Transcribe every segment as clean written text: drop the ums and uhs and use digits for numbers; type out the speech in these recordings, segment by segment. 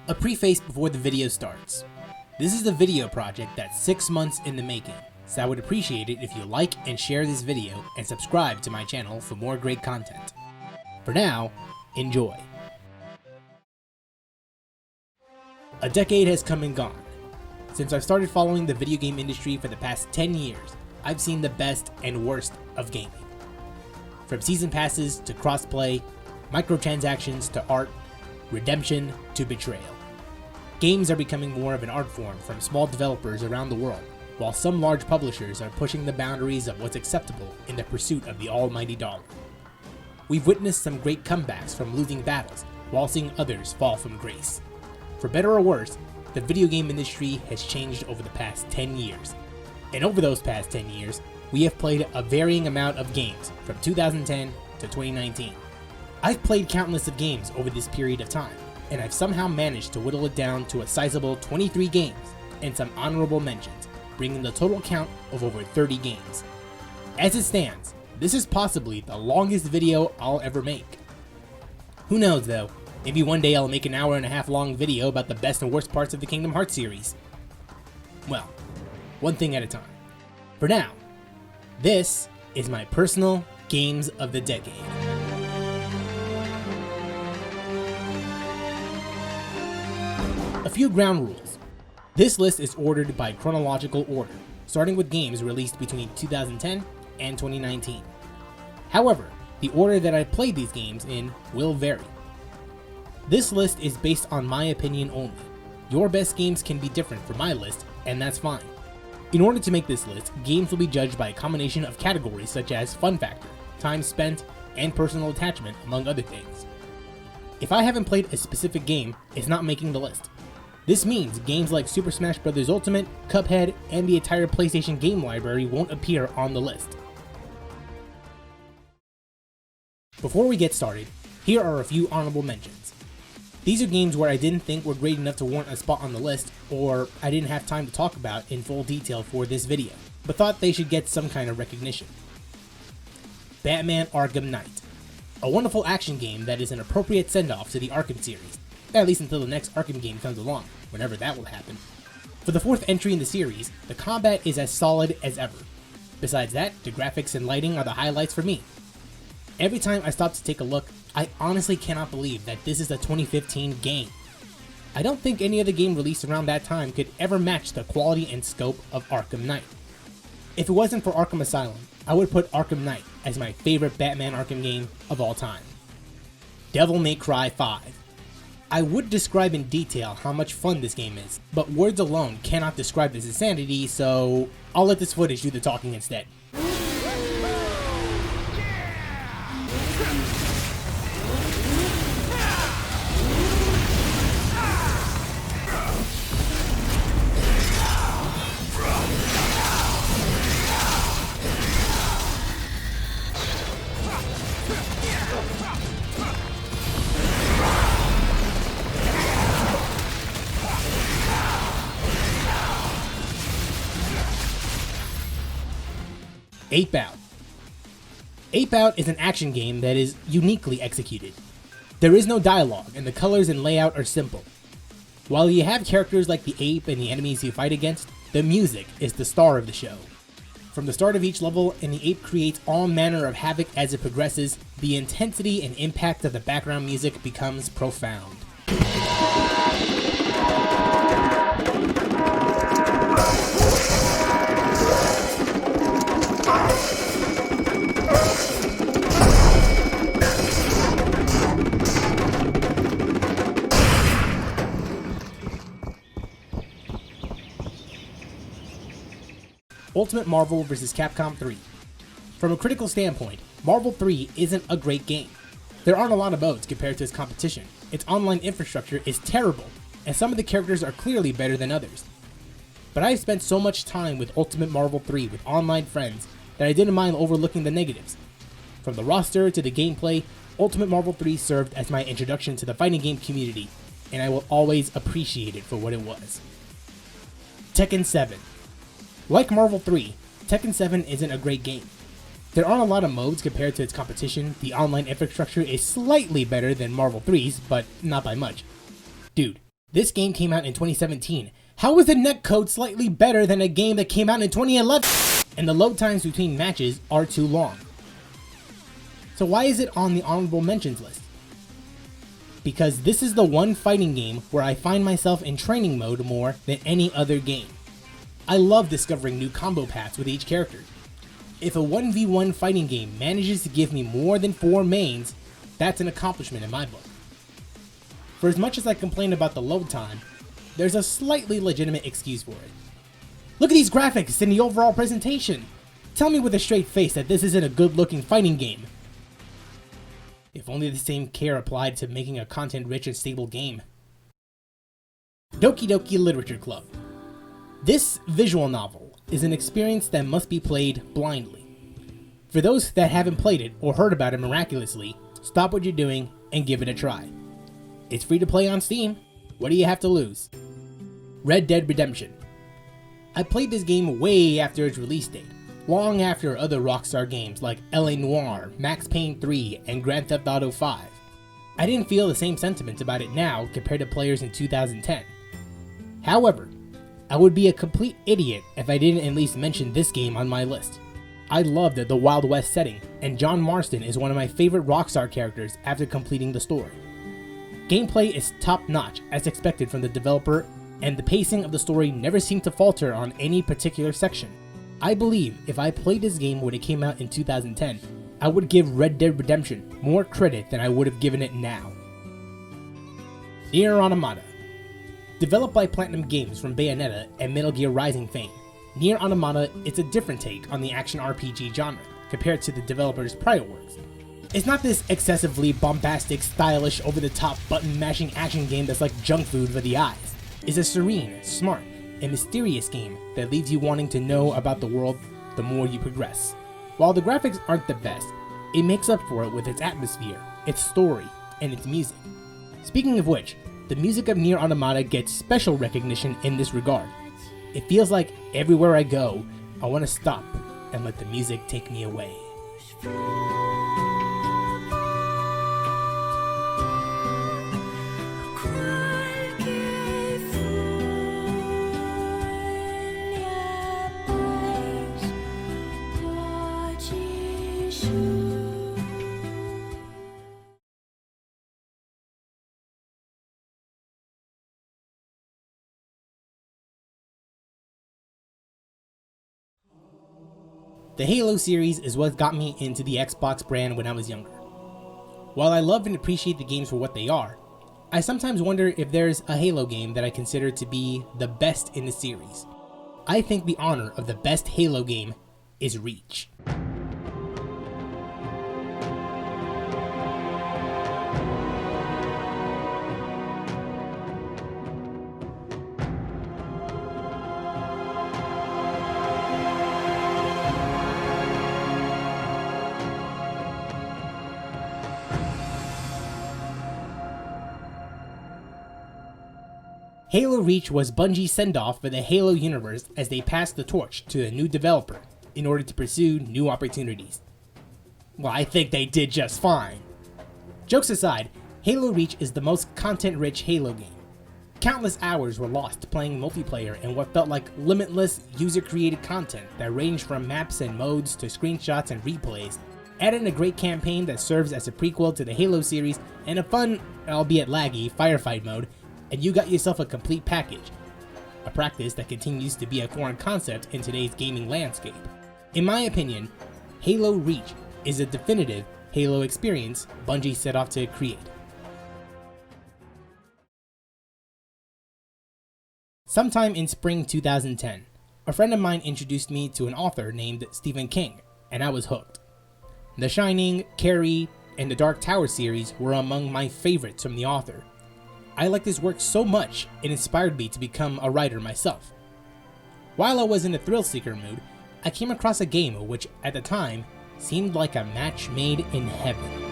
A preface before the video starts. This is a video project that's 6 months in the making, so I would appreciate it if you like and share this video and subscribe to my channel for more great content. For now, enjoy. A decade has come and gone. Since I've started following the video game industry for the past 10 years, I've seen the best and worst of gaming. From season passes to crossplay, microtransactions to art, redemption to betrayal. Games are becoming more of an art form from small developers around the world, while some large publishers are pushing the boundaries of what's acceptable in the pursuit of the almighty dollar. We've witnessed some great comebacks from losing battles, while seeing others fall from grace. For better or worse, the video game industry has changed over the past 10 years. And over those past 10 years, we have played a varying amount of games from 2010 to 2019. I've played countless of games over this period of time, and I've somehow managed to whittle it down to a sizable 23 games and some honorable mentions, bringing the total count of over 30 games. As it stands, this is possibly the longest video I'll ever make. Who knows though, maybe one day I'll make an hour-and-a-half long video about the best and worst parts of the Kingdom Hearts series. Well, one thing at a time. For now, this is my personal games of the decade. A few ground rules. This list is ordered by chronological order, starting with games released between 2010 and 2019. However, the order that I played these games in will vary. This list is based on my opinion only. Your best games can be different from my list, and that's fine. In order to make this list, games will be judged by a combination of categories such as fun factor, time spent, and personal attachment, among other things. If I haven't played a specific game, it's not making the list. This means games like Super Smash Bros. Ultimate, Cuphead, and the entire PlayStation game library won't appear on the list. Before we get started, here are a few honorable mentions. These are games where I didn't think were great enough to warrant a spot on the list, or I didn't have time to talk about in full detail for this video, but thought they should get some kind of recognition. Batman Arkham Knight. A wonderful action game that is an appropriate send-off to the Arkham series, at least until the next Arkham game comes along, whenever that will happen. For the fourth entry in the series, the combat is as solid as ever. Besides that, the graphics and lighting are the highlights for me. Every time I stop to take a look, I honestly cannot believe that this is a 2015 game. I don't think any other game released around that time could ever match the quality and scope of Arkham Knight. If it wasn't for Arkham Asylum, I would put Arkham Knight as my favorite Batman Arkham game of all time. Devil May Cry 5. I would describe in detail how much fun this game is, but words alone cannot describe this insanity, so I'll let this footage do the talking instead. 8-Bout. 8-Bout is an action game that is uniquely executed. There is no dialogue, and the colors and layout are simple. While you have characters like the ape and the enemies you fight against, the music is the star of the show. From the start of each level, and the ape creates all manner of havoc as it progresses, the intensity and impact of the background music becomes profound. Ultimate Marvel vs. Capcom 3. From a critical standpoint, Marvel 3 isn't a great game. There aren't a lot of modes compared to its competition, its online infrastructure is terrible, and some of the characters are clearly better than others. But I've spent so much time with Ultimate Marvel 3 with online friends that I didn't mind overlooking the negatives. From the roster to the gameplay, Ultimate Marvel 3 served as my introduction to the fighting game community, and I will always appreciate it for what it was. Tekken 7. Like Marvel 3, Tekken 7 isn't a great game. There aren't a lot of modes compared to its competition, the online infrastructure is slightly better than Marvel 3's, but not by much. Dude, This game came out in 2017. How is the netcode slightly better than a game that came out in 2011? And the load times between matches are too long. So why is it on the honorable mentions list? Because this is the one fighting game where I find myself in training mode more than any other game. I love discovering new combo paths with each character. If a 1v1 fighting game manages to give me more than 4 mains, that's an accomplishment in my book. For as much as I complain about the load time, there's a slightly legitimate excuse for it. Look at these graphics and the overall presentation! Tell me with a straight face that this isn't a good-looking fighting game. If only the same care applied to making a content-rich and stable game. Doki Doki Literature Club. This visual novel is an experience that must be played blindly. For those that haven't played it or heard about it miraculously, stop what you're doing and give it a try. It's free to play on Steam. What do you have to lose? Red Dead Redemption. I played this game way after its release date, long after other Rockstar games like LA Noire, Max Payne 3, and Grand Theft Auto 5. I didn't feel the same sentiments about it now compared to players in 2010. However, I would be a complete idiot if I didn't at least mention this game on my list. I loved the Wild West setting, and John Marston is one of my favorite Rockstar characters after completing the story. Gameplay is top-notch as expected from the developer, and the pacing of the story never seemed to falter on any particular section. I believe if I played this game when it came out in 2010, I would give Red Dead Redemption more credit than I would have given it now. Nier Automata. Developed by Platinum Games from Bayonetta and Metal Gear Rising fame, Nier Automata is a different take on the action RPG genre compared to the developer's prior works. It's not this excessively bombastic, stylish, over-the-top button-mashing action game that's like junk food for the eyes. It's a serene, smart, and mysterious game that leaves you wanting to know about the world the more you progress. While the graphics aren't the best, it makes up for it with its atmosphere, its story, and its music. Speaking of which, the music of Nier Automata gets special recognition in this regard. It feels like everywhere I go, I want to stop and let the music take me away. The Halo series is what got me into the Xbox brand when I was younger. While I love and appreciate the games for what they are, I sometimes wonder if there's a Halo game that I consider to be the best in the series. I think the honor of the best Halo game is Reach. Halo Reach was Bungie's send-off for the Halo universe as they passed the torch to a new developer in order to pursue new opportunities. Well, I think they did just fine. Jokes aside, Halo Reach is the most content-rich Halo game. Countless hours were lost playing multiplayer in what felt like limitless user-created content that ranged from maps and modes to screenshots and replays. Add in a great campaign that serves as a prequel to the Halo series and a fun, albeit laggy, firefight mode, and you got yourself a complete package, a practice that continues to be a foreign concept in today's gaming landscape. In my opinion, Halo Reach is a definitive Halo experience Bungie set off to create. Sometime in spring 2010, a friend of mine introduced me to an author named Stephen King, and I was hooked. The Shining, Carrie, and the Dark Tower series were among my favorites from the author. I liked his work so much, it inspired me to become a writer myself. While I was in a thrill-seeker mood, I came across a game which, at the time, seemed like a match made in heaven.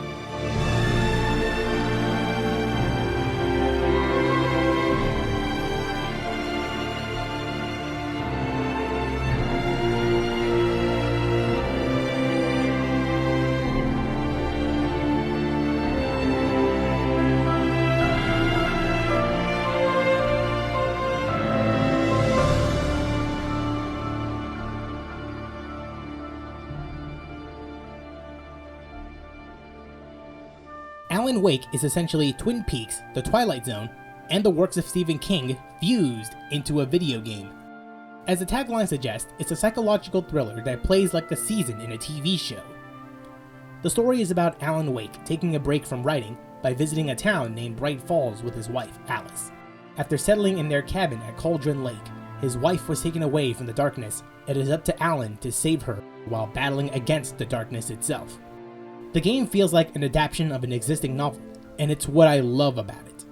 Alan Wake is essentially Twin Peaks, The Twilight Zone, and the works of Stephen King fused into a video game. As the tagline suggests, it's a psychological thriller that plays like a season in a TV show. The story is about Alan Wake taking a break from writing by visiting a town named Bright Falls with his wife, Alice. After settling in their cabin at Cauldron Lake, his wife was taken away from the darkness. It is up to Alan to save her while battling against the darkness itself. The game feels like an adaptation of an existing novel, and it's what I love about it.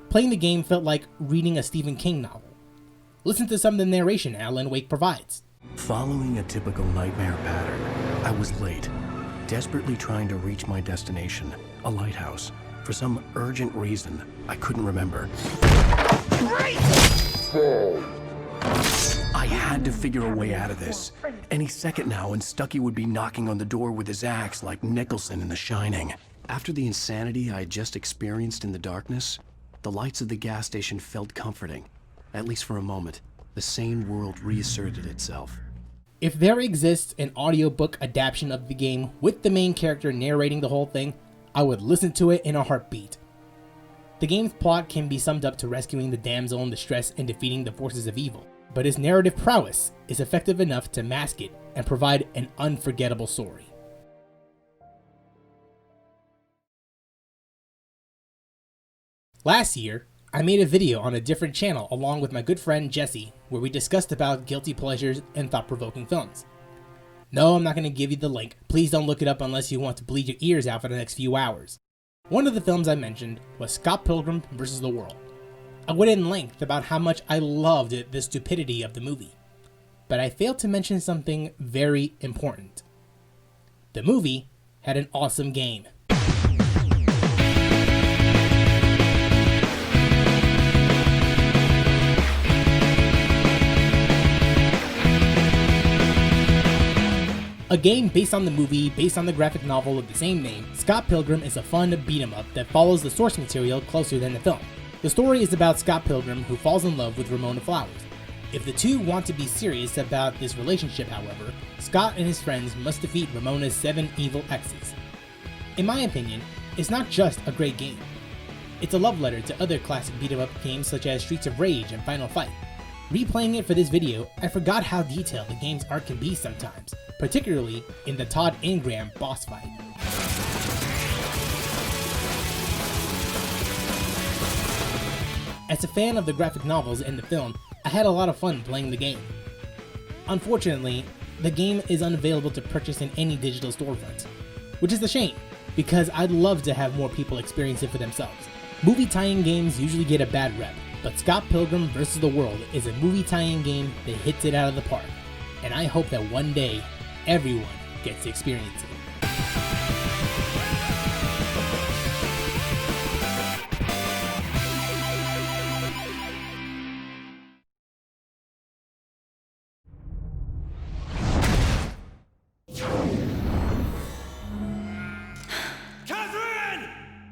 Playing the game felt like reading a Stephen King novel. Listen to some of the narration Alan Wake provides. Following a typical nightmare pattern, I was late, desperately trying to reach my destination, a lighthouse. For some urgent reason, I couldn't remember. I had to figure a way out of this. Any second now, and Stucky would be knocking on the door with his axe like Nicholson in The Shining. After the insanity I had just experienced in the darkness, the lights of the gas station felt comforting. At least for a moment, the sane world reasserted itself. If there exists an audiobook adaptation of the game with the main character narrating the whole thing, I would listen to it in a heartbeat. The game's plot can be summed up to rescuing the damsel in distress and defeating the forces of evil, but its narrative prowess is effective enough to mask it and provide an unforgettable story. Last year, I made a video on a different channel along with my good friend Jesse, where we discussed about guilty pleasures and thought-provoking films. No, I'm not going to give you the link. Please don't look it up unless you want to bleed your ears out for the next few hours. One of the films I mentioned was Scott Pilgrim vs. the World. I went in length about how much I loved the stupidity of the movie, but I failed to mention something very important. The movie had an awesome game. A game based on the movie, based on the graphic novel of the same name, Scott Pilgrim is a fun beat-em-up that follows the source material closer than the film. The story is about Scott Pilgrim, who falls in love with Ramona Flowers. If the two want to be serious about this relationship, however, Scott and his friends must defeat Ramona's 7 evil exes. In my opinion, it's not just a great game. It's a love letter to other classic beat-em-up games such as Streets of Rage and Final Fight. Replaying it for this video, I forgot how detailed the game's art can be sometimes, particularly in the Todd Ingram boss fight. As a fan of the graphic novels and the film, I had a lot of fun playing the game. Unfortunately, the game is unavailable to purchase in any digital storefronts, which is a shame, because I'd love to have more people experience it for themselves. Movie tie-in games usually get a bad rep, but Scott Pilgrim vs. the World is a movie tie-in game that hits it out of the park, and I hope that one day, everyone gets to experience it.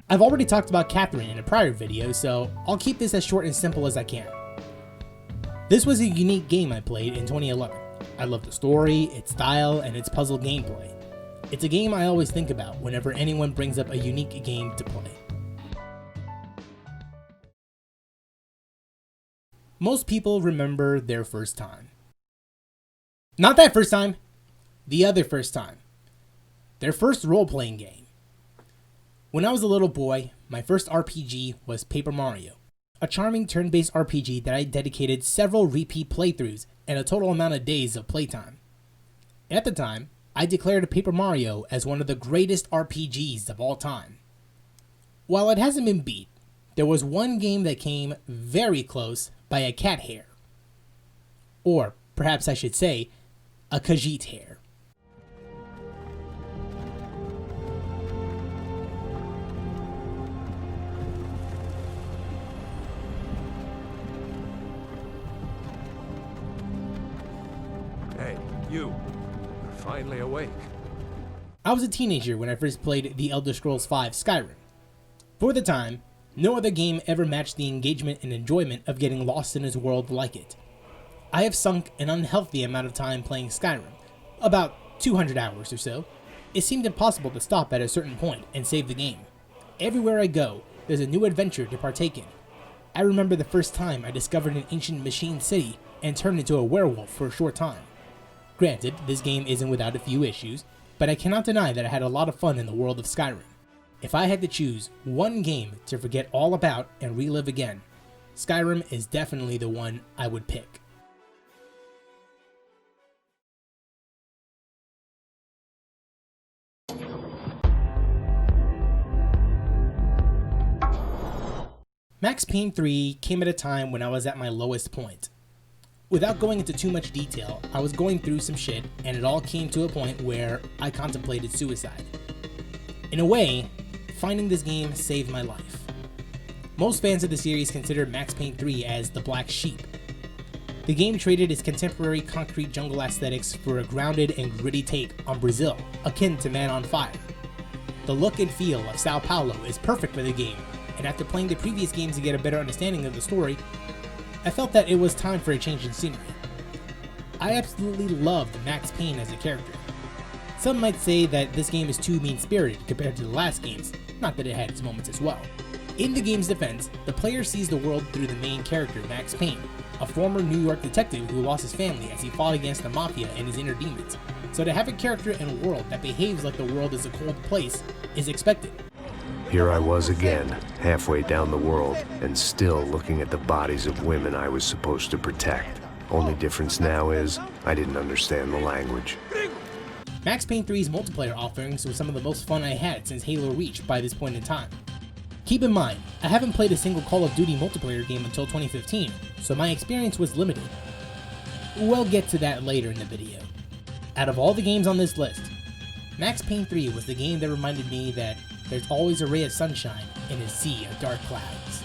I've already talked about Catherine in a prior video, so I'll keep this as short and simple as I can. This was a unique game I played in 2011. I love the story, its style, and its puzzle gameplay. It's a game I always think about whenever anyone brings up a unique game to play. Most people remember their first time. Not that first time, the other first time. Their first role-playing game. When I was a little boy, my first RPG was Paper Mario, a charming turn-based RPG that I dedicated several repeat playthroughs and a total amount of days of playtime. At the time, I declared Paper Mario as one of the greatest RPGs of all time. While it hasn't been beat, there was one game that came very close by a cat hair. Or perhaps I should say, a Khajiit hair. You're finally awake. I was a teenager when I first played The Elder Scrolls V Skyrim. For the time, no other game ever matched the engagement and enjoyment of getting lost in its world like it. I have sunk an unhealthy amount of time playing Skyrim, about 200 hours or so. It seemed impossible to stop at a certain point and save the game. Everywhere I go, there's a new adventure to partake in. I remember the first time I discovered an ancient machine city and turned into a werewolf for a short time. Granted, this game isn't without a few issues, but I cannot deny that I had a lot of fun in the world of Skyrim. If I had to choose one game to forget all about and relive again, Skyrim is definitely the one I would pick. Max Payne 3 came at a time when I was at my lowest point. Without going into too much detail, I was going through some shit and it all came to a point where I contemplated suicide. In a way, finding this game saved my life. Most fans of the series consider Max Payne 3 as the black sheep. The game traded its contemporary concrete jungle aesthetics for a grounded and gritty take on Brazil, akin to Man on Fire. The look and feel of Sao Paulo is perfect for the game, and after playing the previous games to get a better understanding of the story, I felt that it was time for a change in scenery. I absolutely loved Max Payne as a character. Some might say that this game is too mean-spirited compared to the last games, not that it had its moments as well. In the game's defense, the player sees the world through the main character, Max Payne, a former New York detective who lost his family as he fought against the mafia and his inner demons. So to have a character and a world that behaves like the world is a cold place is expected. Here I was again, halfway down the world, and still looking at the bodies of women I was supposed to protect. Only difference now is, I didn't understand the language. Max Payne 3's multiplayer offerings were some of the most fun I had since Halo Reach by this point in time. Keep in mind, I haven't played a single Call of Duty multiplayer game until 2015, so my experience was limited. We'll get to that later in the video. Out of all the games on this list, Max Payne 3 was the game that reminded me that there's always a ray of sunshine in a sea of dark clouds.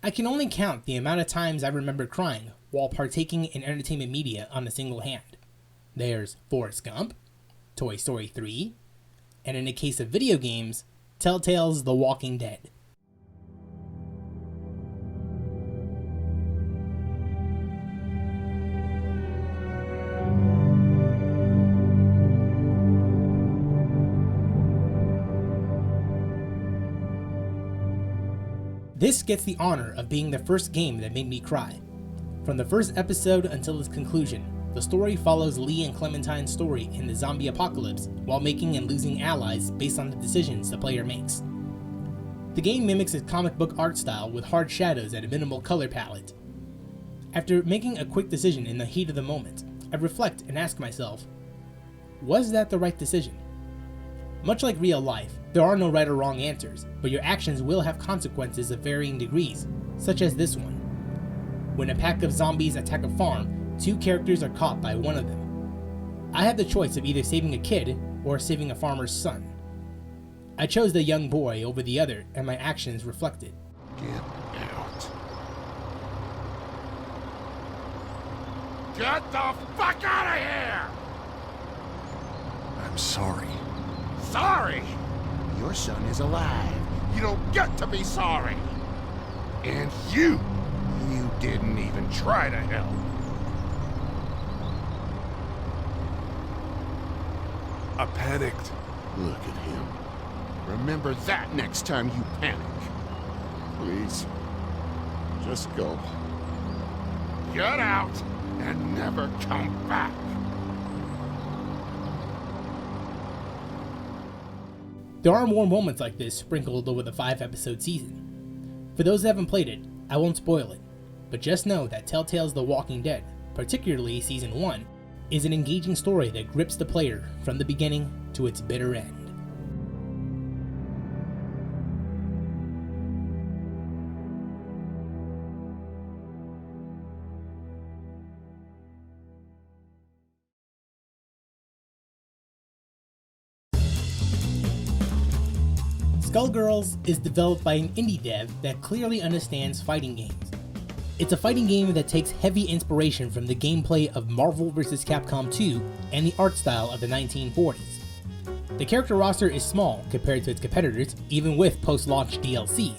I can only count the amount of times I remember crying while partaking in entertainment media on a single hand. There's Forrest Gump, Toy Story 3, and in the case of video games, Telltale's The Walking Dead. This gets the honor of being the first game that made me cry. From the first episode until its conclusion, the story follows Lee and Clementine's story in the zombie apocalypse while making and losing allies based on the decisions the player makes. The game mimics its comic book art style with hard shadows and a minimal color palette. After making a quick decision in the heat of the moment, I reflect and ask myself, was that the right decision? Much like real life, there are no right or wrong answers, but your actions will have consequences of varying degrees, such as this one. When a pack of zombies attack a farm, two characters are caught by one of them. I had the choice of either saving a kid or saving a farmer's son. I chose the young boy over the other, and my actions reflected. Get out. Get the fuck out of here! I'm sorry. Sorry? Your son is alive. You don't get to be sorry. And you didn't even try to help. I panicked. Look at him. Remember that next time you panic. Please, just go. Get out and never come back. There are more moments like this sprinkled over the 5-episode season. For those that haven't played it, I won't spoil it, but just know that Telltale's The Walking Dead, particularly Season 1, is an engaging story that grips the player from the beginning to its bitter end. Skullgirls is developed by an indie dev that clearly understands fighting games. It's a fighting game that takes heavy inspiration from the gameplay of Marvel vs. Capcom 2 and the art style of the 1940s. The character roster is small compared to its competitors, even with post-launch DLC,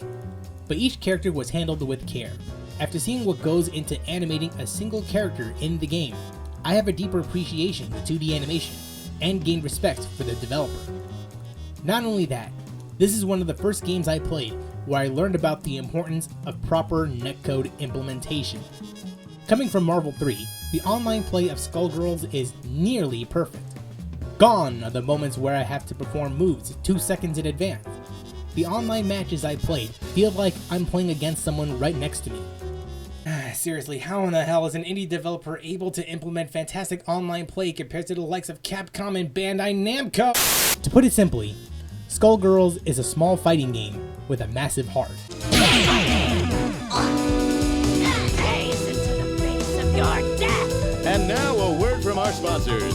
but each character was handled with care. After seeing what goes into animating a single character in the game, I have a deeper appreciation for 2D animation and gained respect for the developer. Not only that, this is one of the first games I played where I learned about the importance of proper netcode implementation. Coming from Marvel 3, the online play of Skullgirls is nearly perfect. Gone are the moments where I have to perform moves 2 seconds in advance. The online matches I played feel like I'm playing against someone right next to me. Seriously, how in the hell is an indie developer able to implement fantastic online play compared to the likes of Capcom and Bandai Namco? To put it simply, Skullgirls is a small fighting game with a massive heart. Gaze into the face of your death! And now a word from our sponsors.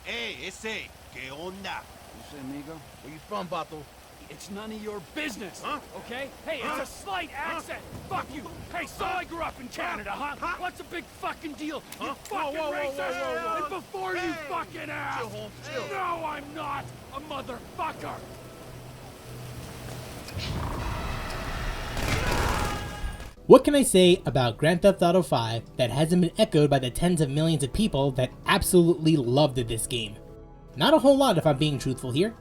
Hey, ese, ¿qué onda? You say, amigo? Where you from, Bato? It's none of your business, Huh? okay? Hey, it's a slight accent. Fuck you. Hey, so I grew up in Canada, huh? What's the big fucking deal? You fucking Whoa, whoa, whoa, racist! whoa, whoa, whoa. And before you Hey. fucking ask, Chill, Holmes, chill. no, I'm not a motherfucker. What can I say about Grand Theft Auto 5 that hasn't been echoed by the tens of millions of people that absolutely loved this game? Not a whole lot if I'm being truthful here.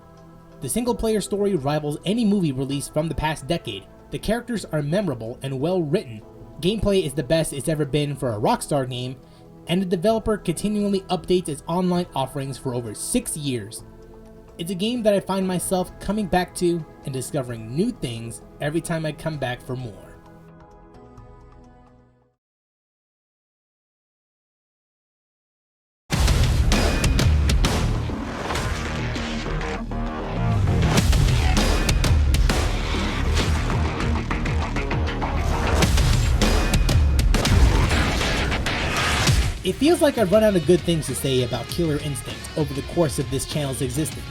The single player story rivals any movie released from the past decade, the characters are memorable and well written, gameplay is the best it's ever been for a Rockstar game, and the developer continually updates its online offerings for over 6 years. It's a game that I find myself coming back to and discovering new things every time I come back for more. It feels like I've run out of good things to say about Killer Instinct over the course of this channel's existence.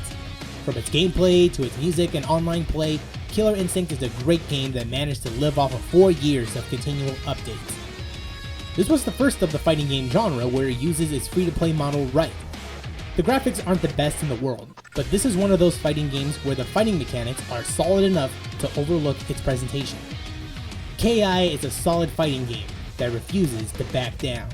From its gameplay to its music and online play, Killer Instinct is a great game that managed to live off of 4 years of continual updates. This was the first of the fighting game genre where it uses its free-to-play model right. The graphics aren't the best in the world, but this is one of those fighting games where the fighting mechanics are solid enough to overlook its presentation. KI is a solid fighting game that refuses to back down.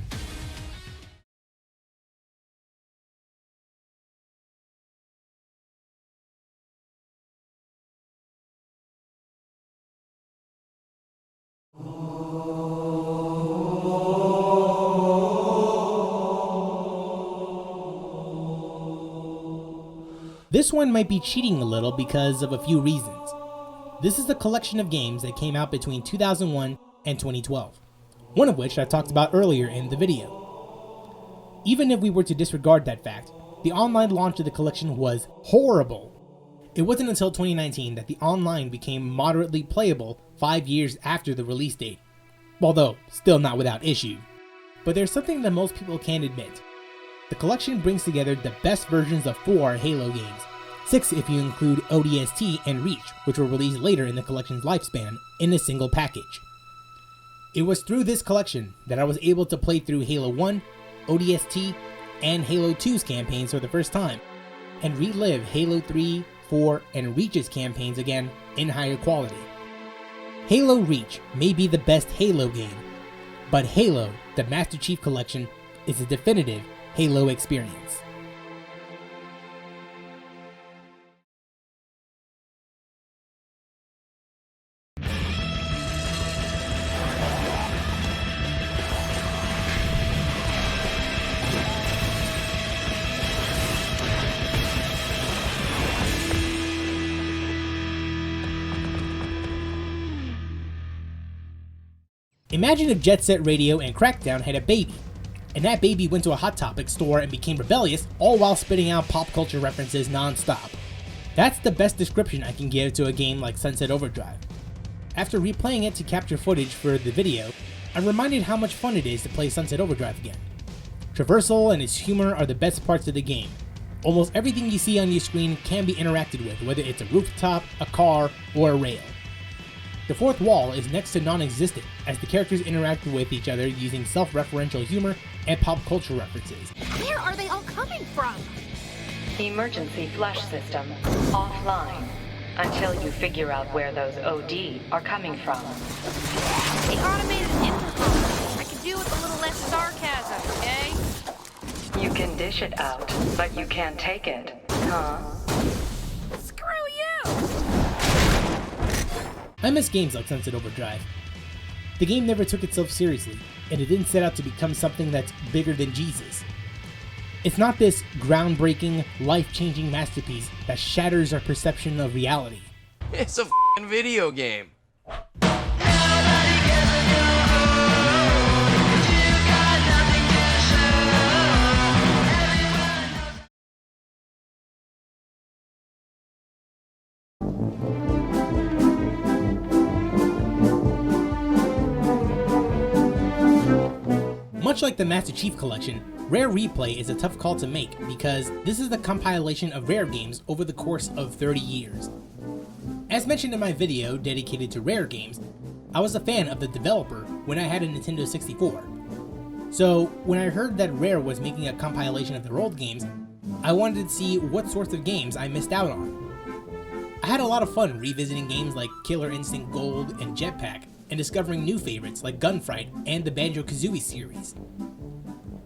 This one might be cheating a little because of a few reasons. This is a collection of games that came out between 2001 and 2012, one of which I talked about earlier in the video. Even if we were to disregard that fact, the online launch of the collection was horrible. It wasn't until 2019 that the online became moderately playable 5 years after the release date, although still not without issue. But there's something that most people can't admit. The collection brings together the best versions of 4 Halo games, 6 if you include ODST and Reach, which were released later in the collection's lifespan, in a single package. It was through this collection that I was able to play through Halo 1, ODST, and Halo 2's campaigns for the first time, and relive Halo 3, 4, and Reach's campaigns again in higher quality. Halo Reach may be the best Halo game, but Halo, the Master Chief Collection, is a definitive Halo experience. Imagine if Jet Set Radio and Crackdown had a baby, and that baby went to a Hot Topic store and became rebellious, all while spitting out pop culture references non-stop. That's the best description I can give to a game like Sunset Overdrive. After replaying it to capture footage for the video, I'm reminded how much fun it is to play Sunset Overdrive again. Traversal and its humor are the best parts of the game. Almost everything you see on your screen can be interacted with, whether it's a rooftop, a car, or a rail. The fourth wall is next to non-existent, as the characters interact with each other using self-referential humor and pop culture references. Where are they all coming from? Emergency flush system offline until you figure out where those OD are coming from. The automated intercom. I could do with a little less sarcasm, okay? You can dish it out, but you can't take it, huh? Screw you! I miss games like Sunset Overdrive. The game never took itself seriously, and it didn't set out to become something that's bigger than Jesus. It's not this groundbreaking, life-changing masterpiece that shatters our perception of reality. It's a f***ing video game. Much like the Master Chief Collection, Rare Replay is a tough call to make because this is the compilation of Rare games over the course of 30 years. As mentioned in my video dedicated to Rare games, I was a fan of the developer when I had a Nintendo 64. So when I heard that Rare was making a compilation of their old games, I wanted to see what sorts of games I missed out on. I had a lot of fun revisiting games like Killer Instinct Gold and Jetpack, and discovering new favorites like Gunfight and the Banjo-Kazooie series.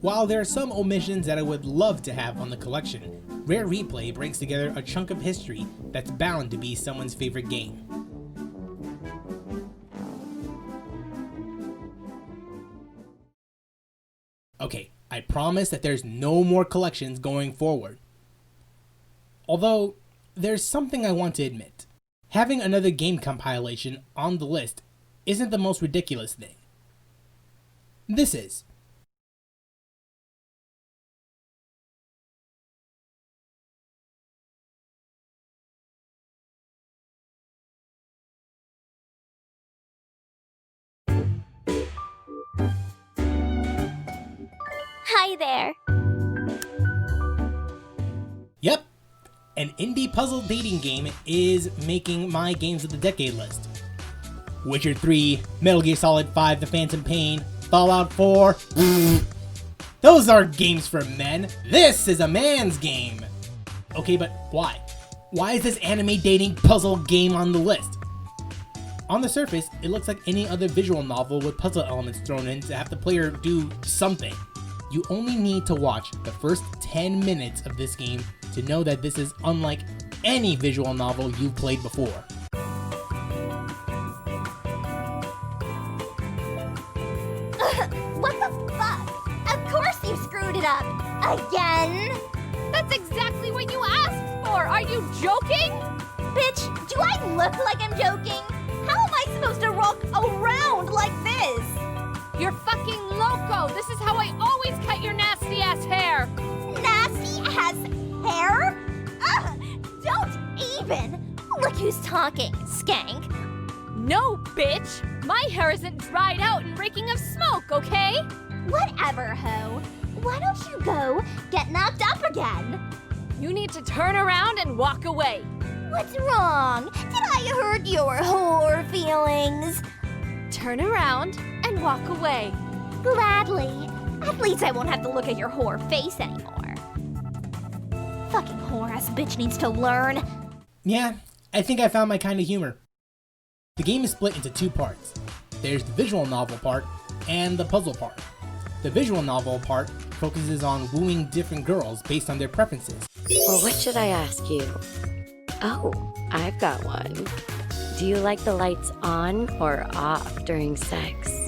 While there are some omissions that I would love to have on the collection, Rare Replay brings together a chunk of history that's bound to be someone's favorite game. Okay, I promise that there's no more collections going forward. Although, there's something I want to admit. Having another game compilation on the list isn't the most ridiculous thing. This is. Hi there. Yep, an indie puzzle dating game is making my Games of the Decade list. Witcher 3, Metal Gear Solid 5 The Phantom Pain, Fallout 4. Those are games for men. This is a man's game. Okay, but why? Why is this anime dating puzzle game on the list? On the surface, it looks like any other visual novel with puzzle elements thrown in to have the player do something. You only need to watch the first 10 minutes of this game to know that this is unlike any visual novel you've played before. What the fuck? Of course you screwed it up. Again? That's exactly what you asked for! Are you joking? Bitch, do I look like I'm joking? How am I supposed to rock around like this? You're fucking loco! This is how I always cut your nasty-ass hair! Nasty-ass hair? Ugh, don't even! Look who's talking, skank. No, bitch! My hair isn't dried out and reeking of smoke, okay? Whatever, ho. Why don't you go get knocked up again? You need to turn around and walk away. What's wrong? Did I hurt your whore feelings? Turn around and walk away. Gladly. At least I won't have to look at your whore face anymore. Fucking whore-ass bitch needs to learn. Yeah, I think I found my kind of humor. The game is split into two parts. There's the visual novel part and the puzzle part. The visual novel part focuses on wooing different girls based on their preferences. Well, what should I ask you? Oh, I've got one. Do you like the lights on or off during sex?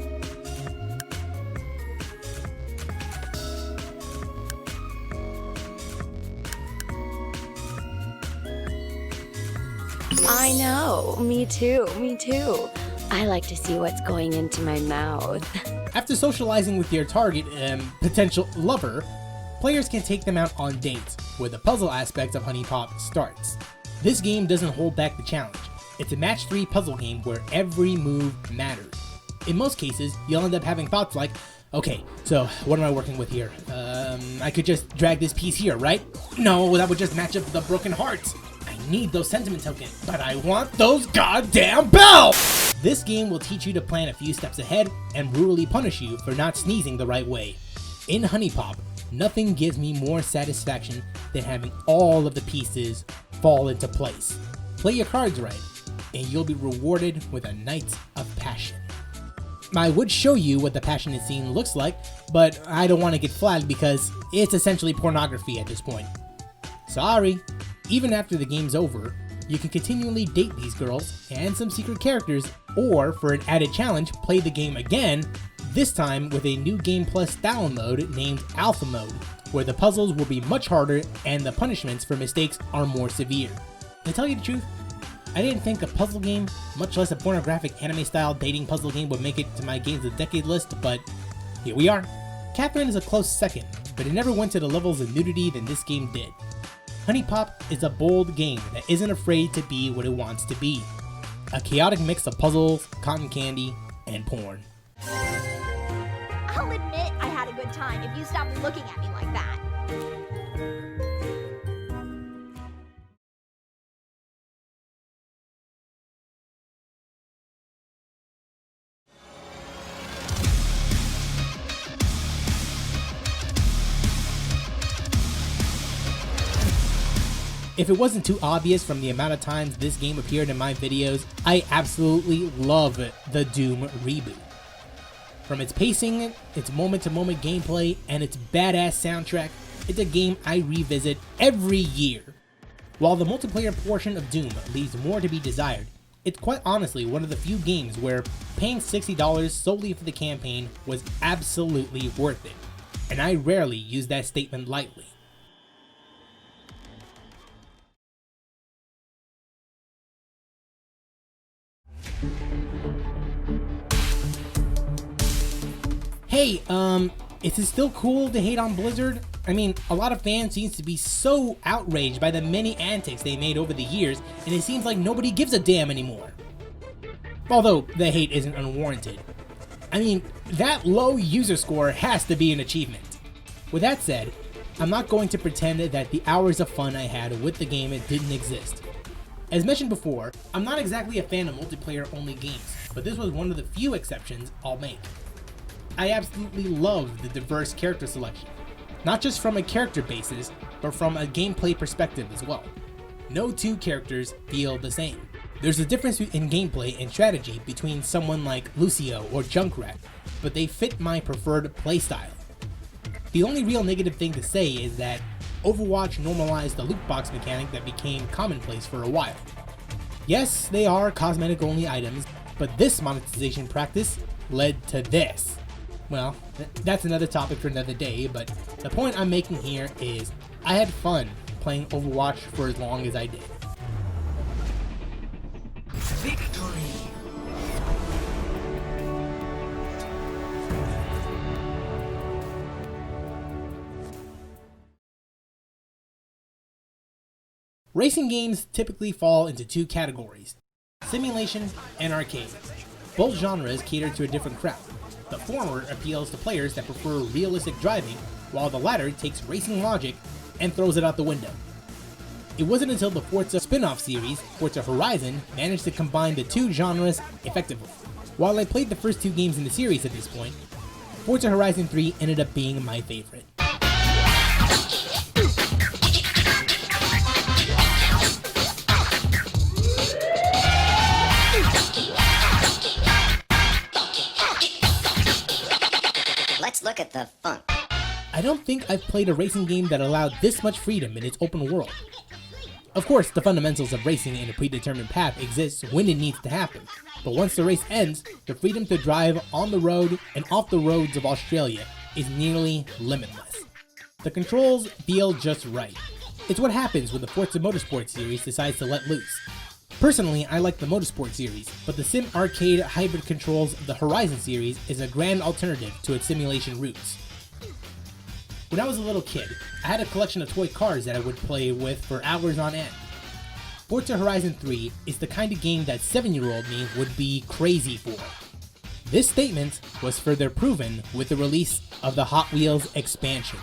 I know, me too. I like to see what's going into my mouth. After socializing with your target potential lover, players can take them out on dates, where the puzzle aspect of Honey Pop starts. This game doesn't hold back the challenge. It's a match 3 puzzle game where every move matters. In most cases, you'll end up having thoughts like, okay, so what am I working with here? I could just drag this piece here, right? No, that would just match up the broken hearts. I need those sentiment tokens, but I want those goddamn bells! This game will teach you to plan a few steps ahead and brutally punish you for not sneezing the right way. In Honey Pop, Nothing gives me more satisfaction than having all of the pieces fall into place. Play your cards right, and you'll be rewarded with a night of passion. I would show you what the passionate scene looks like, but I don't want to get flagged because it's essentially pornography at this point. Sorry. Even after the game's over, you can continually date these girls and some secret characters, or for an added challenge, play the game again, this time with a new Game Plus style mode named Alpha Mode, where the puzzles will be much harder and the punishments for mistakes are more severe. To tell you the truth, I didn't think a puzzle game, much less a pornographic anime-style dating puzzle game, would make it to my Games of the Decade list, but here we are. Catherine is a close second, but it never went to the levels of nudity than this game did. Honey Pop is a bold game that isn't afraid to be what it wants to be. A chaotic mix of puzzles, cotton candy, and porn. I'll admit I had a good time if you stopped looking at me like that. If it wasn't too obvious from the amount of times this game appeared in my videos, I absolutely love the Doom reboot. From its pacing, its moment-to-moment gameplay, and its badass soundtrack, it's a game I revisit every year. While the multiplayer portion of Doom leaves more to be desired, it's quite honestly one of the few games where paying $60 solely for the campaign was absolutely worth it, and I rarely use that statement lightly. Hey, is it still cool to hate on Blizzard? I mean, a lot of fans seem to be so outraged by the many antics they made over the years, and it seems like nobody gives a damn anymore. Although, the hate isn't unwarranted. I mean, that low user score has to be an achievement. With that said, I'm not going to pretend that the hours of fun I had with the game didn't exist. As mentioned before, I'm not exactly a fan of multiplayer-only games, but this was one of the few exceptions I'll make. I absolutely love the diverse character selection, not just from a character basis, but from a gameplay perspective as well. No two characters feel the same. There's a difference in gameplay and strategy between someone like Lucio or Junkrat, but they fit my preferred playstyle. The only real negative thing to say is that Overwatch normalized the loot box mechanic that became commonplace for a while. Yes, they are cosmetic only items, but this monetization practice led to this. Well, that's another topic for another day, but the point I'm making here is I had fun playing Overwatch for as long as I did. Victory! Racing games typically fall into two categories: simulation and arcade. Both genres cater to a different crowd. The former appeals to players that prefer realistic driving, while the latter takes racing logic and throws it out the window. It wasn't until the Forza spin-off series, Forza Horizon, managed to combine the two genres effectively. While I played the first two games in the series at this point, Forza Horizon 3 ended up being my favorite. Look at the funk. I don't think I've played a racing game that allowed this much freedom in its open world. Of course, the fundamentals of racing in a predetermined path exists when it needs to happen, but once the race ends, the freedom to drive on the road and off the roads of Australia is nearly limitless. The controls feel just right. It's what happens when the Forza Motorsport series decides to let loose. Personally, I like the Motorsport series, but the Sim Arcade hybrid controls of the Horizon series is a grand alternative to its simulation roots. When I was a little kid, I had a collection of toy cars that I would play with for hours on end. Forza Horizon 3 is the kind of game that 7-year-old me would be crazy for. This statement was further proven with the release of the Hot Wheels expansion.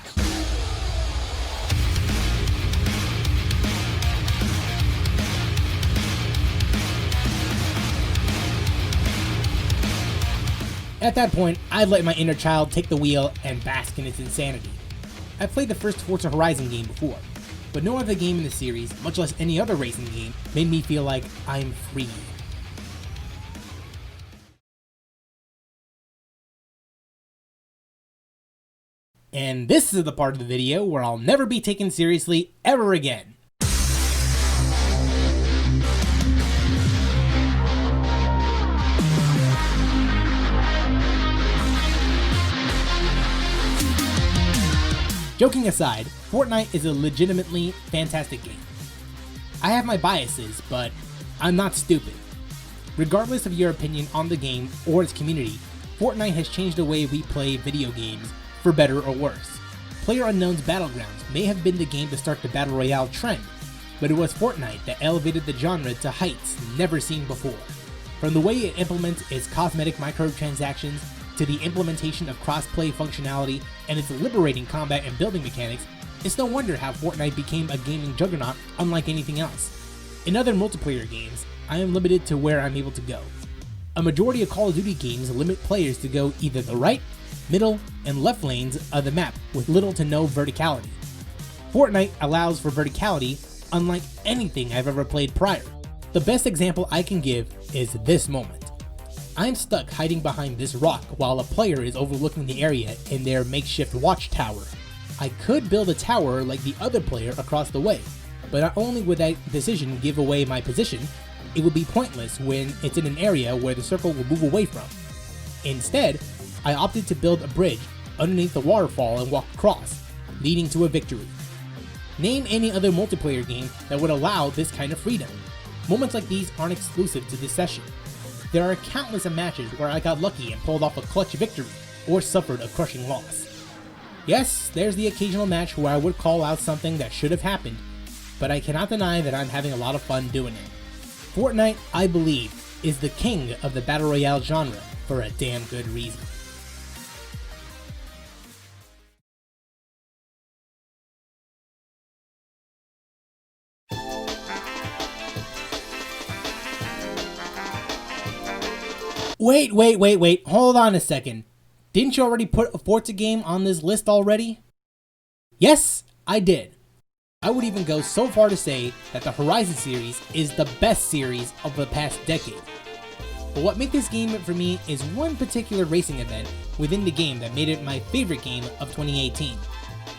At that point, I'd let my inner child take the wheel and bask in its insanity. I've played the first Forza Horizon game before, but no other game in the series, much less any other racing game, made me feel like I'm free. And this is the part of the video where I'll never be taken seriously ever again. Joking aside, Fortnite is a legitimately fantastic game. I have my biases, but I'm not stupid. Regardless of your opinion on the game or its community, Fortnite has changed the way we play video games, for better or worse. PlayerUnknown's Battlegrounds may have been the game to start the Battle Royale trend, but it was Fortnite that elevated the genre to heights never seen before. From the way it implements its cosmetic microtransactions, to the implementation of cross-play functionality and its liberating combat and building mechanics, it's no wonder how Fortnite became a gaming juggernaut unlike anything else. In other multiplayer games, I am limited to where I'm able to go. A majority of Call of Duty games limit players to go either the right, middle, and left lanes of the map with little to no verticality. Fortnite allows for verticality unlike anything I've ever played prior. The best example I can give is this moment. I'm stuck hiding behind this rock while a player is overlooking the area in their makeshift watchtower. I could build a tower like the other player across the way, but not only would that decision give away my position, it would be pointless when it's in an area where the circle will move away from. Instead, I opted to build a bridge underneath the waterfall and walk across, leading to a victory. Name any other multiplayer game that would allow this kind of freedom. Moments like these aren't exclusive to this session. There are countless matches where I got lucky and pulled off a clutch victory, or suffered a crushing loss. Yes, there's the occasional match where I would call out something that should have happened, but I cannot deny that I'm having a lot of fun doing it. Fortnite, I believe, is the king of the Battle Royale genre for a damn good reason. Wait, hold on a second. Didn't you already put a Forza game on this list already? Yes, I did. I would even go so far to say that the Horizon series is the best series of the past decade. But what made this game for me is one particular racing event within the game that made it my favorite game of 2018.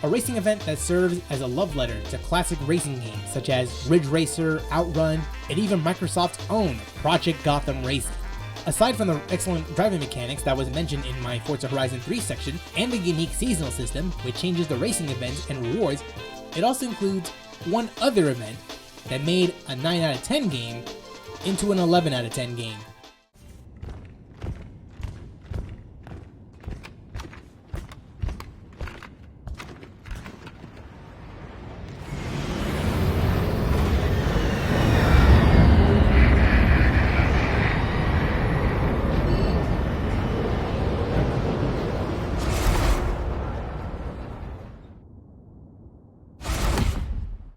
A racing event that serves as a love letter to classic racing games such as Ridge Racer, Outrun, and even Microsoft's own Project Gotham Racing. Aside from the excellent driving mechanics that was mentioned in my Forza Horizon 3 section, and the unique seasonal system, which changes the racing events and rewards, it also includes one other event that made a 9 out of 10 game into an 11 out of 10 game.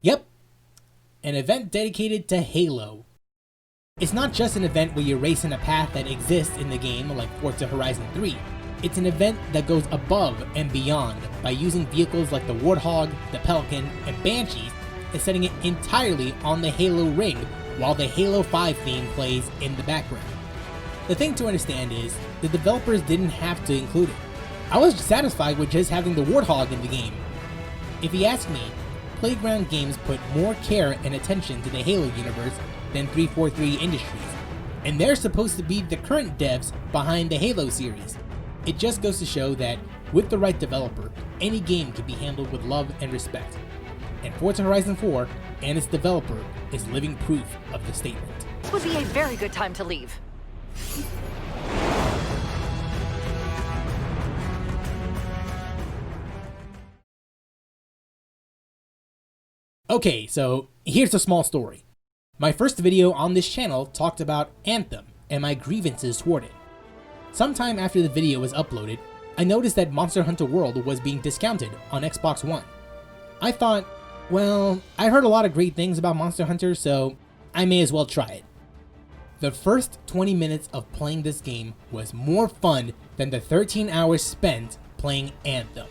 Yep, an event dedicated to Halo. It's not just an event where you race in a path that exists in the game like Forza Horizon 3. It's an event that goes above and beyond by using vehicles like the Warthog, the Pelican, and Banshees and setting it entirely on the Halo ring while the Halo 5 theme plays in the background. The thing to understand is, the developers didn't have to include it. I was satisfied with just having the Warthog in the game. If you ask me, Playground Games put more care and attention to the Halo universe than 343 Industries, and they're supposed to be the current devs behind the Halo series. It just goes to show that, with the right developer, any game can be handled with love and respect. And Forza Horizon 4 and its developer is living proof of the statement. This would be a very good time to leave. Okay, so here's a small story. My first video on this channel talked about Anthem and my grievances toward it. Sometime after the video was uploaded, I noticed that Monster Hunter World was being discounted on Xbox One. I thought, well, I heard a lot of great things about Monster Hunter, so I may as well try it. The first 20 minutes of playing this game was more fun than the 13 hours spent playing Anthem.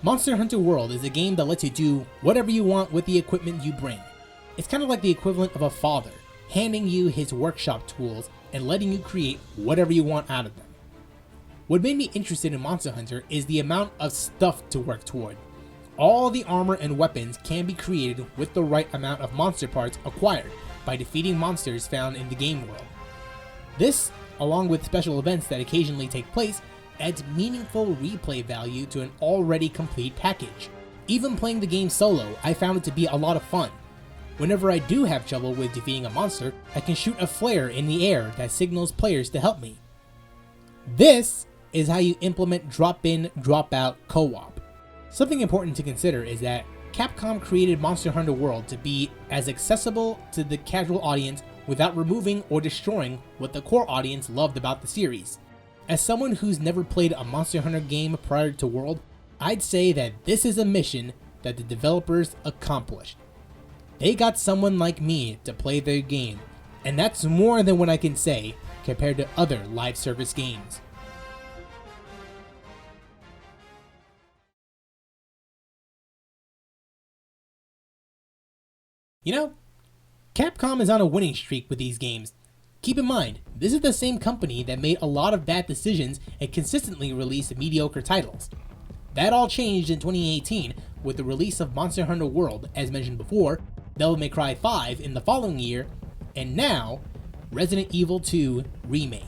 Monster Hunter World is a game that lets you do whatever you want with the equipment you bring. It's kind of like the equivalent of a father, handing you his workshop tools and letting you create whatever you want out of them. What made me interested in Monster Hunter is the amount of stuff to work toward. All the armor and weapons can be created with the right amount of monster parts acquired by defeating monsters found in the game world. This, along with special events that occasionally take place, adds meaningful replay value to an already complete package. Even playing the game solo, I found it to be a lot of fun. Whenever I do have trouble with defeating a monster, I can shoot a flare in the air that signals players to help me. This is how you implement drop-in, drop-out co-op. Something important to consider is that Capcom created Monster Hunter World to be as accessible to the casual audience without removing or destroying what the core audience loved about the series. As someone who's never played a Monster Hunter game prior to World, I'd say that this is a mission that the developers accomplished. They got someone like me to play their game, and that's more than what I can say compared to other live service games. You know, Capcom is on a winning streak with these games. Keep in mind, this is the same company that made a lot of bad decisions and consistently released mediocre titles. That all changed in 2018 with the release of Monster Hunter World, as mentioned before, Devil May Cry 5 in the following year, and now, Resident Evil 2 Remake.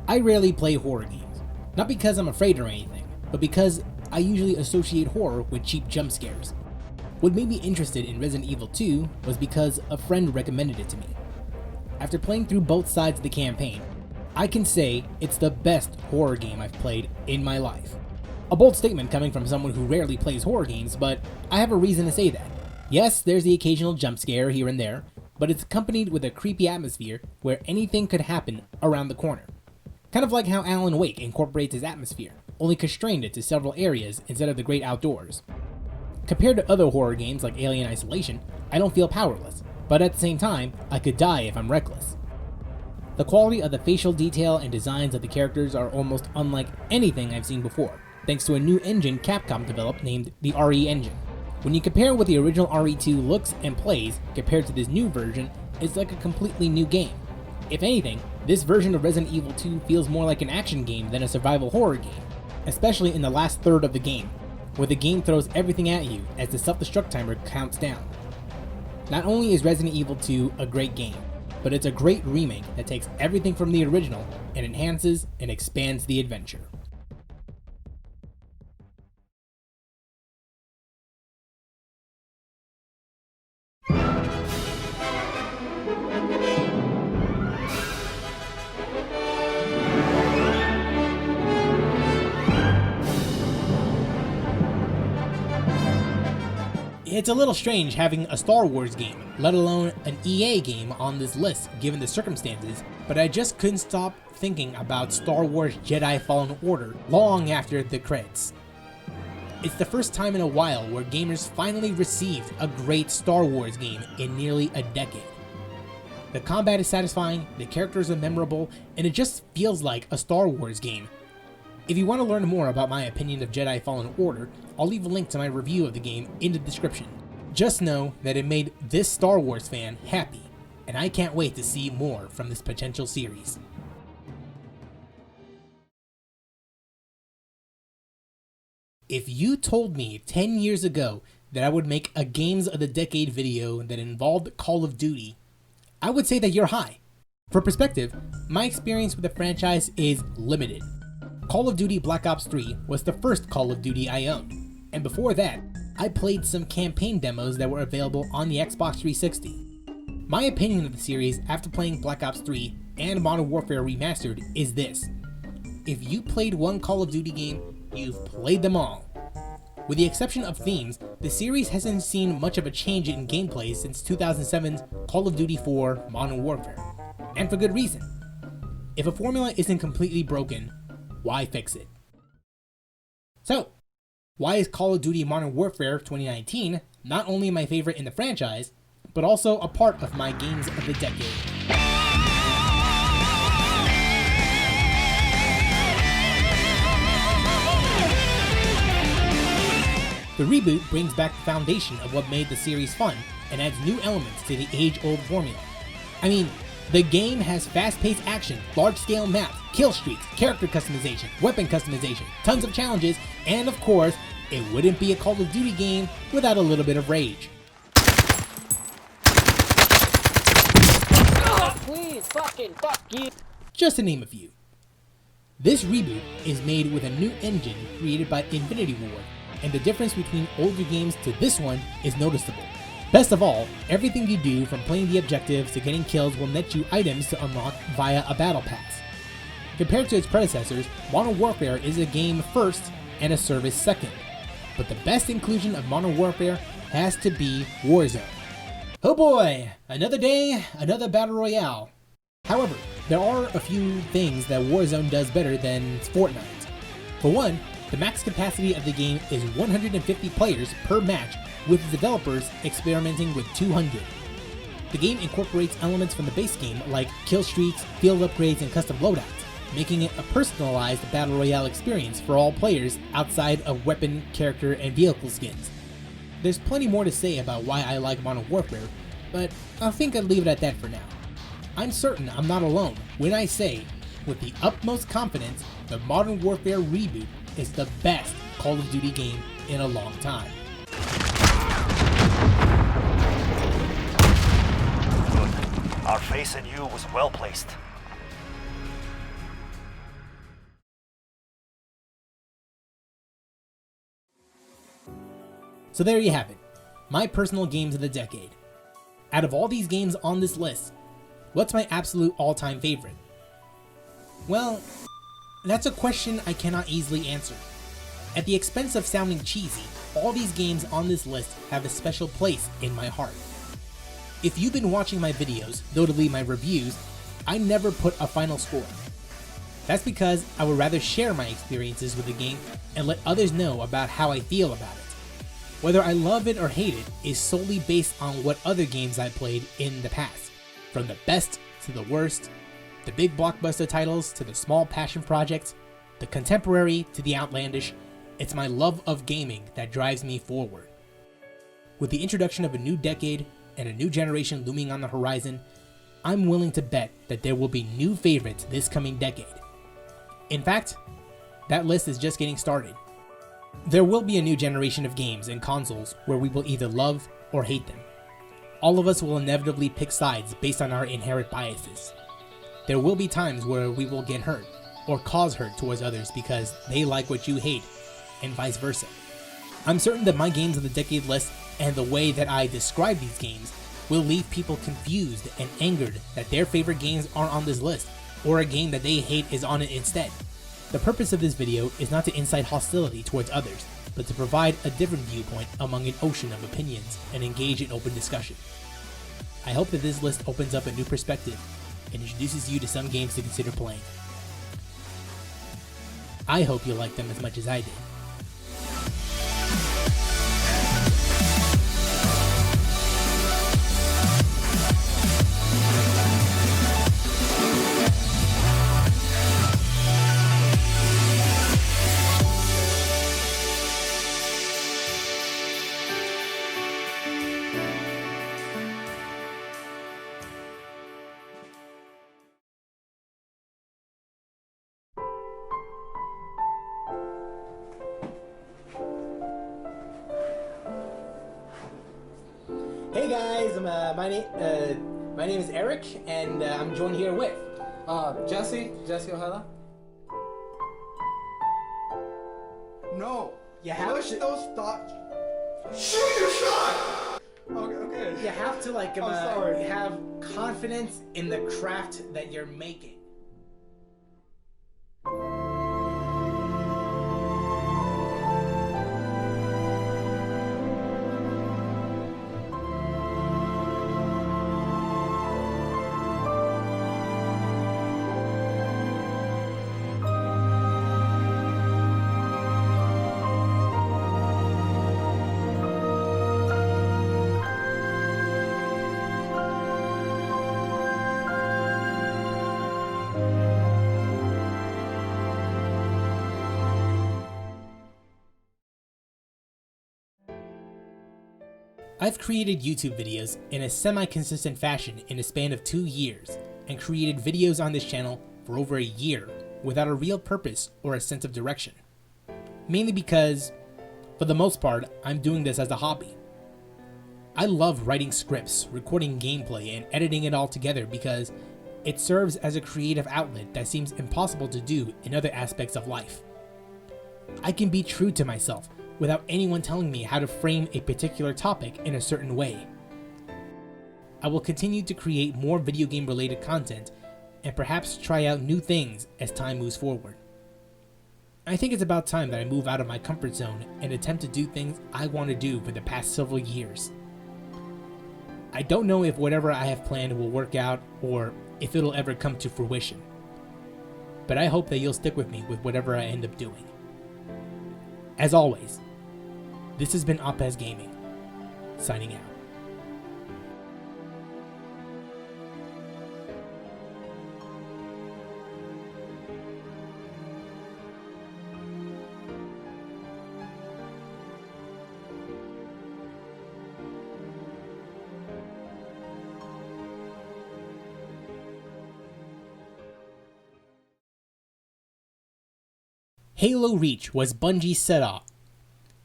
I rarely play horror games, not because I'm afraid or anything, but because I usually associate horror with cheap jump scares. What made me interested in Resident Evil 2 was because a friend recommended it to me. After playing through both sides of the campaign, I can say it's the best horror game I've played in my life. A bold statement coming from someone who rarely plays horror games, but I have a reason to say that. Yes, there's the occasional jump scare here and there, but it's accompanied with a creepy atmosphere where anything could happen around the corner. Kind of like how Alan Wake incorporates his atmosphere, only constrained it to several areas instead of the great outdoors. Compared to other horror games like Alien Isolation, I don't feel powerless, but at the same time, I could die if I'm reckless. The quality of the facial detail and designs of the characters are almost unlike anything I've seen before, thanks to a new engine Capcom developed named the RE engine. When you compare what the original RE2 looks and plays compared to this new version, it's like a completely new game. If anything, this version of Resident Evil 2 feels more like an action game than a survival horror game, especially in the last third of the game, where the game throws everything at you as the self-destruct timer counts down. Not only is Resident Evil 2 a great game, but it's a great remake that takes everything from the original and enhances and expands the adventure. It's a little strange having a Star Wars game, let alone an EA game on this list given the circumstances, but I just couldn't stop thinking about Star Wars Jedi Fallen Order long after the credits. It's the first time in a while where gamers finally received a great Star Wars game in nearly a decade. The combat is satisfying, the characters are memorable, and it just feels like a Star Wars game. If you want to learn more about my opinion of Jedi Fallen Order, I'll leave a link to my review of the game in the description. Just know that it made this Star Wars fan happy, and I can't wait to see more from this potential series. If you told me 10 years ago that I would make a Games of the Decade video that involved Call of Duty, I would say that you're high. For perspective, my experience with the franchise is limited. Call of Duty Black Ops 3 was the first Call of Duty I owned, and before that, I played some campaign demos that were available on the Xbox 360. My opinion of the series after playing Black Ops 3 and Modern Warfare Remastered is this: if you played one Call of Duty game, you've played them all. With the exception of themes, the series hasn't seen much of a change in gameplay since 2007's Call of Duty 4 Modern Warfare, and for good reason. If a formula isn't completely broken, why fix it? So, Why is Call of Duty Modern Warfare 2019 not only my favorite in the franchise, but also a part of my games of the decade? The reboot brings back the foundation of what made the series fun and adds new elements to the age-old formula. I mean, the game has fast-paced action, large-scale maps, kill streaks, character customization, weapon customization, tons of challenges, and of course, it wouldn't be a Call of Duty game without a little bit of rage. Please, fucking fuck you. Just to name a few. This reboot is made with a new engine created by Infinity Ward, and the difference between older games to this one is noticeable. Best of all, everything you do from playing the objectives to getting kills will net you items to unlock via a battle pass. Compared to its predecessors, Modern Warfare is a game first and a service second. But the best inclusion of Modern Warfare has to be Warzone. Oh boy, another day, another battle royale. However, there are a few things that Warzone does better than Fortnite. For one, the max capacity of the game is 150 players per match, with the developers experimenting with 200. The game incorporates elements from the base game like kill streaks, field upgrades, and custom loadouts, making it a personalized battle royale experience for all players outside of weapon, character, and vehicle skins. There's plenty more to say about why I like Modern Warfare, but I think I'd leave it at that for now. I'm certain I'm not alone when I say, with the utmost confidence, the Modern Warfare reboot is the best Call of Duty game in a long time. Our faith in you was well placed. So there you have it, my personal games of the decade. Out of all these games on this list, what's my absolute all-time favorite? Well, that's a question I cannot easily answer. At the expense of sounding cheesy, all these games on this list have a special place in my heart. If you've been watching my videos, notably my reviews, I never put a final score. That's because I would rather share my experiences with the game and let others know about how I feel about it. Whether I love it or hate it is solely based on what other games I played in the past. From the best to the worst, the big blockbuster titles to the small passion projects, the contemporary to the outlandish, it's my love of gaming that drives me forward. With the introduction of a new decade and a new generation looming on the horizon, I'm willing to bet that there will be new favorites this coming decade. In fact, that list is just getting started. There will be a new generation of games and consoles where we will either love or hate them. All of us will inevitably pick sides based on our inherent biases. There will be times where we will get hurt or cause hurt towards others because they like what you hate, and vice versa. I'm certain that my games of the decade list and the way that I describe these games will leave people confused and angered that their favorite games aren't on this list, or a game that they hate is on it instead. The purpose of this video is not to incite hostility towards others, but to provide a different viewpoint among an ocean of opinions and engage in open discussion. I hope that this list opens up a new perspective and introduces you to some games to consider playing. I hope you like them as much as I did. Hey guys, my name is Eric, and I'm joined here with Jesse Ojeda. No, you have push to, those thoughts. Shoot your shot. Okay. You have to I'm sorry. have confidence in the craft that you're making. I've created YouTube videos in a semi-consistent fashion in a span of 2 years, and created videos on this channel for over a year without a real purpose or a sense of direction. Mainly because, for the most part, I'm doing this as a hobby. I love writing scripts, recording gameplay, and editing it all together because it serves as a creative outlet that seems impossible to do in other aspects of life. I can be true to myself without anyone telling me how to frame a particular topic in a certain way. I will continue to create more video game related content and perhaps try out new things as time moves forward. I think it's about time that I move out of my comfort zone and attempt to do things I want to do for the past several years. I don't know if whatever I have planned will work out or if it'll ever come to fruition, but I hope that you'll stick with me with whatever I end up doing. As always, this has been Opez Gaming, signing out. Halo Reach was Bungie's set-off.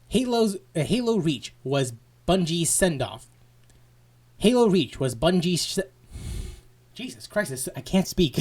Halo Reach was Bungie's send-off. Halo Reach was Bungie's... Jesus Christ, I can't speak.